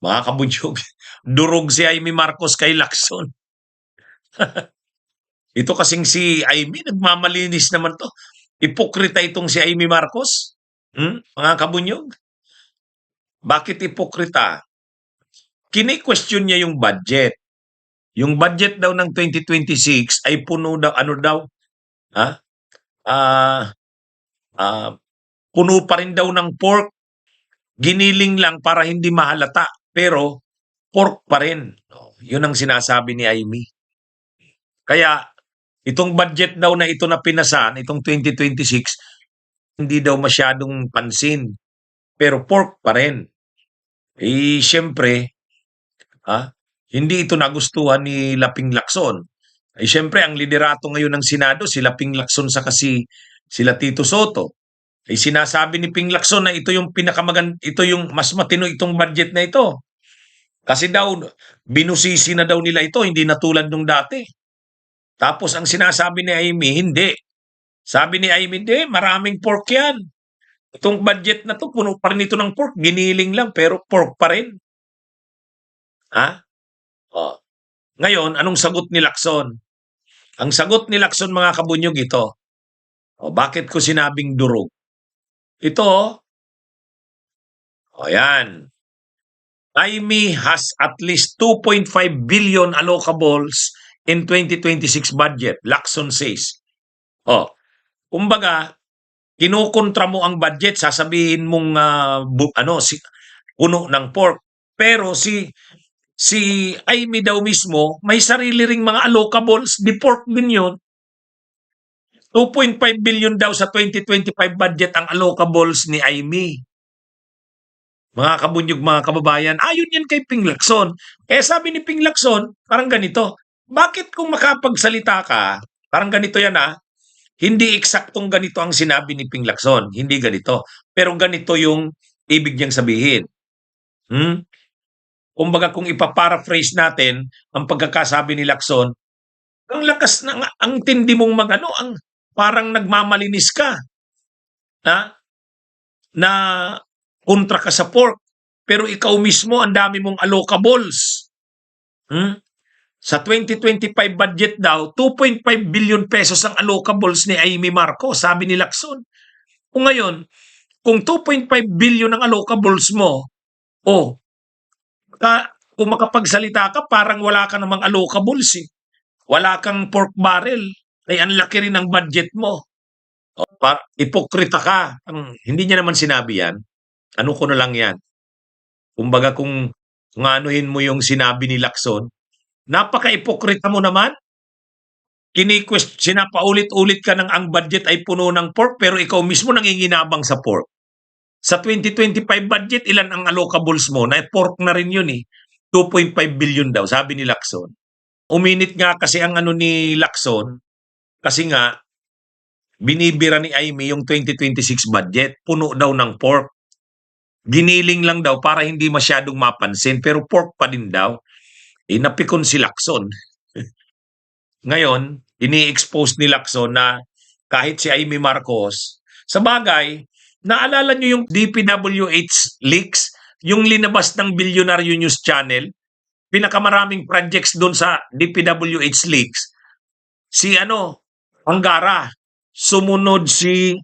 Mga kabunyog, durog si Amy Marcos kay Lacson. Ito kasing si Amy, nagmamalinis naman to. Ipokrita itong si Amy Marcos. Mga kabunyog, bakit ipokrita? Kini-question niya yung budget. Yung budget daw ng 2026 ay puno daw, ano daw? Ha? Ah, ah, puno pa rin daw ng pork. Giniling lang para hindi mahalata. Pero pork pa rin. Yun ang sinasabi ni Amy. Kaya itong budget daw na ito na pinasan, itong 2026, hindi daw masyadong pansin. Pero pork pa rin. Eh, siyempre, hindi ito nagustuhan ni Laping Lacson. Eh, siyempre, ang liderato ngayon ng Senado, si Laping Lacson sa kasi sila Tito Soto. Eh, sinasabi ni Ping Lacson na ito yung ito yung mas matino itong budget na ito. Kasi daw, binusisi na daw nila ito, hindi na tulad nung dati. Tapos ang sinasabi ni Amy, hindi. Sabi ni Amy, hindi, maraming pork yan. Itong budget na to, puno pa rin ito ng pork. Giniling lang, pero pork pa rin. Oh. Ngayon, anong sagot ni Lacson? Ang sagot ni Lacson, mga kabunyog, ito. Bakit ko sinabing durog? Ito, yan. Amy has at least 2.5 billion allocables in 2026 budget, Lacson says. Kumbaga, kinukontra mo ang budget, sasabihin mong puno ng pork. Pero si Amy daw mismo, may sarili ring mga allocables, di pork din yun. 2.5 billion daw sa 2025 budget ang allocables ni Amy. Mga kabunyog, mga kababayan, ayon yan kay Ping Lacson. Sabi ni Ping Lacson, parang ganito, bakit kung makapagsalita ka, parang ganito yan hindi eksaktong ganito ang sinabi ni Ping Lacson, hindi ganito. Pero ganito yung ibig niyang sabihin. Kumbaga kung ipaparaphrase natin ang pagkakasabi ni Lacson, ang lakas ang tindi mong parang nagmamalinis ka. Na kontra ka sa pork, pero ikaw mismo ang dami mong allocables. Sa 2025 budget daw, 2.5 billion pesos ang allocables ni Amy Marcos, sabi ni Lacson. Kung ngayon, kung 2.5 billion ang allocables mo, kung makapagsalita ka, parang wala ka namang allocables eh. Wala kang pork barrel, ay ang laki rin ang budget mo. Ipokrita ka. Hindi niya naman sinabi yan. Ano ko na lang yan. Kumbaga kung anuhin mo yung sinabi ni Lacson, napaka-ipokrita mo naman. Sinapaulit-ulit ka ng ang budget ay puno ng pork, pero ikaw mismo nanginginabang sa pork. Sa 2025 budget, ilan ang allocables mo? Na pork na rin yun eh. 2.5 billion daw, sabi ni Lacson. Uminit nga kasi ang ni Lacson, kasi nga, binibira ni Amy yung 2026 budget, puno daw ng pork. Giniling lang daw para hindi masyadong mapansin, pero pork pa din daw. Napikon si Lacson. Ngayon, ini-expose ni Lacson na kahit si Amy Marcos, sa bagay, naalala nyo yung DPWH leaks, yung linabas ng Bilyonaryo News Channel, pinakamaraming projects doon sa DPWH leaks, si Angara, sumunod si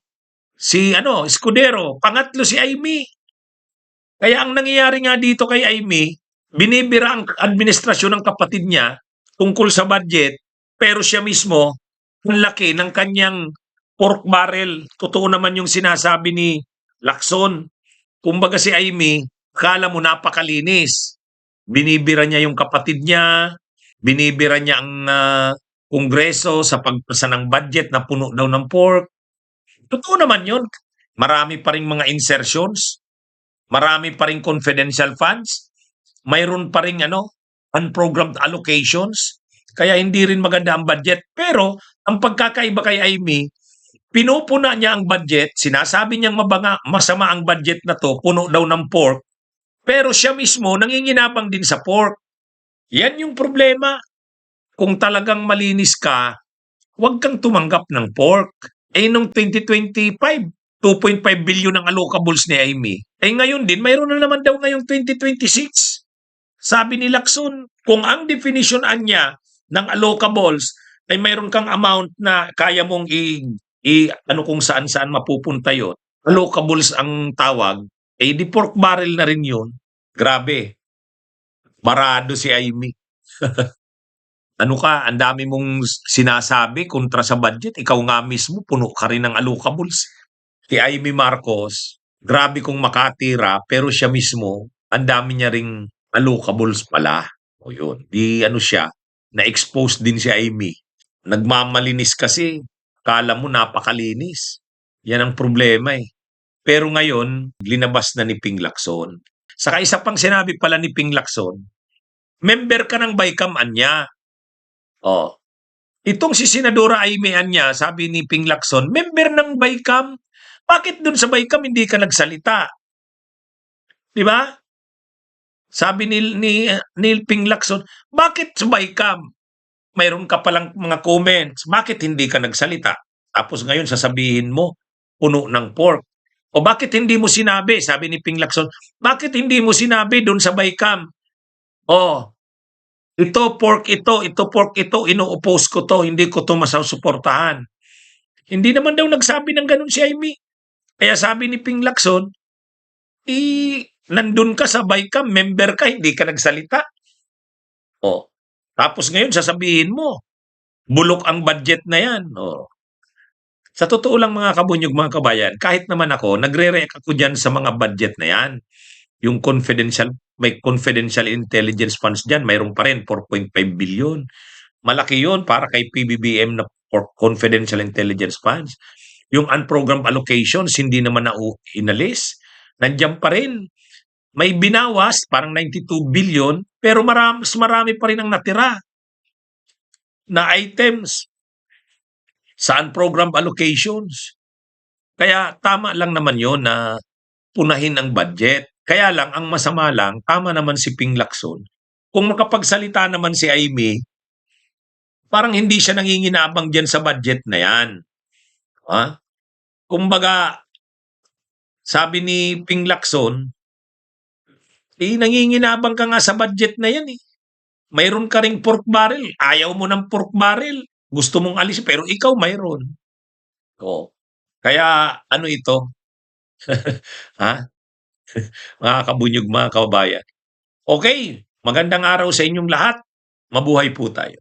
Escudero, pangatlo si Amy. Kaya ang nangyayari nga dito kay Amy, binibira ang administrasyon ng kapatid niya tungkol sa budget, pero siya mismo, ang laki ng kanyang pork barrel. Totoo naman yung sinasabi ni Lacson. Kumbaga si Amy, kala mo napakalinis. Binibira niya yung kapatid niya, binibira niya ang Kongreso sa pagpasa ng budget na puno daw ng pork. Totoo naman yun. Marami pa rin mga insertions. Marami pa rin confidential funds. Mayroon pa rin unprogrammed allocations. Kaya hindi rin maganda ang budget. Pero ang pagkakaiba kay Amy, pinupuna niya ang budget. Sinasabi niyang masama ang budget na to, puno daw ng pork. Pero siya mismo nanginginabang din sa pork. Yan yung problema. Kung talagang malinis ka, huwag kang tumanggap ng pork. Nung 2025, 2.5 billion ang allocables ni Amy. Ngayon din, mayroon na naman daw ngayong 2026. Sabi ni Lacson, kung ang definition niya ng allocables ay mayroon kang amount na kaya mong ano kung saan-saan mapupunta yon. Allocables ang tawag, eh di pork barrel na rin yun. Grabe, barado si Amy. Ano ka, ang dami mong sinasabi kontra sa budget, ikaw nga mismo puno ka rin ng allocables. Si Amy Marcos, grabe kung makatira, pero siya mismo, ang dami niya ring allocables pala. O yun, di ano siya, na-expose din si Amy. Nagmamalinis kasi, kala mo napakalinis. Yan ang problema eh. Pero ngayon, linabas na ni Ping Lacson. Saka isa pang sinabi pala ni Ping Lacson, member ka ng BICAM anya. Oh, itong si Senadora Amy Anya, sabi ni Ping Lacson, member ng BICAM. Bakit dun sa BICAM hindi ka nagsalita? Di ba? Sabi ni Neil Ping Lacson, bakit sa BICAM? Mayroon ka palang mga comments. Bakit hindi ka nagsalita? Tapos ngayon sasabihin mo, puno ng pork. O bakit hindi mo sinabi? Sabi ni Ping Lacson, bakit hindi mo sinabi dun sa BICAM? Oh, ito pork ito pork ito, ino-oppose ko to, hindi ko to masasuportahan. Hindi naman daw nagsabi ng ganun si Amy. Kaya sabi ni Ping Lacson, nandun ka sa BICAM, member ka, hindi ka nagsalita. Oh, tapos ngayon sasabihin mo, bulok ang budget na yan. Oh. Sa totoo lang mga kabunyog, mga kabayan, kahit naman ako, nagre-react ako dyan sa mga budget na yan. Yung confidential, may confidential intelligence funds dyan, mayroon pa rin 4.5 billion. Malaki yun para kay PBBM na confidential intelligence funds. Yung unprogrammed allocations, hindi naman na inalis. Nandiyan pa rin. May binawas, parang 92 billion, pero marami pa rin ang natira na items sa unprogrammed allocations. Kaya tama lang naman yon na punahin ang budget. Kaya lang, ang masama lang, tama naman si Ping Lacson. Kung makapagsalita naman si Amy, parang hindi siya nanginginabang dyan sa budget na yan. Ha? Kumbaga, sabi ni Ping Lacson, nanginginabang ka nga sa budget na yan eh. Mayroon ka ring pork barrel. Ayaw mo ng pork barrel. Gusto mong alis, pero ikaw mayroon. Oh. Kaya ano ito? Ha? Mga kabunyog, mga kababayan. Okay, magandang araw sa inyong lahat. Mabuhay po tayo.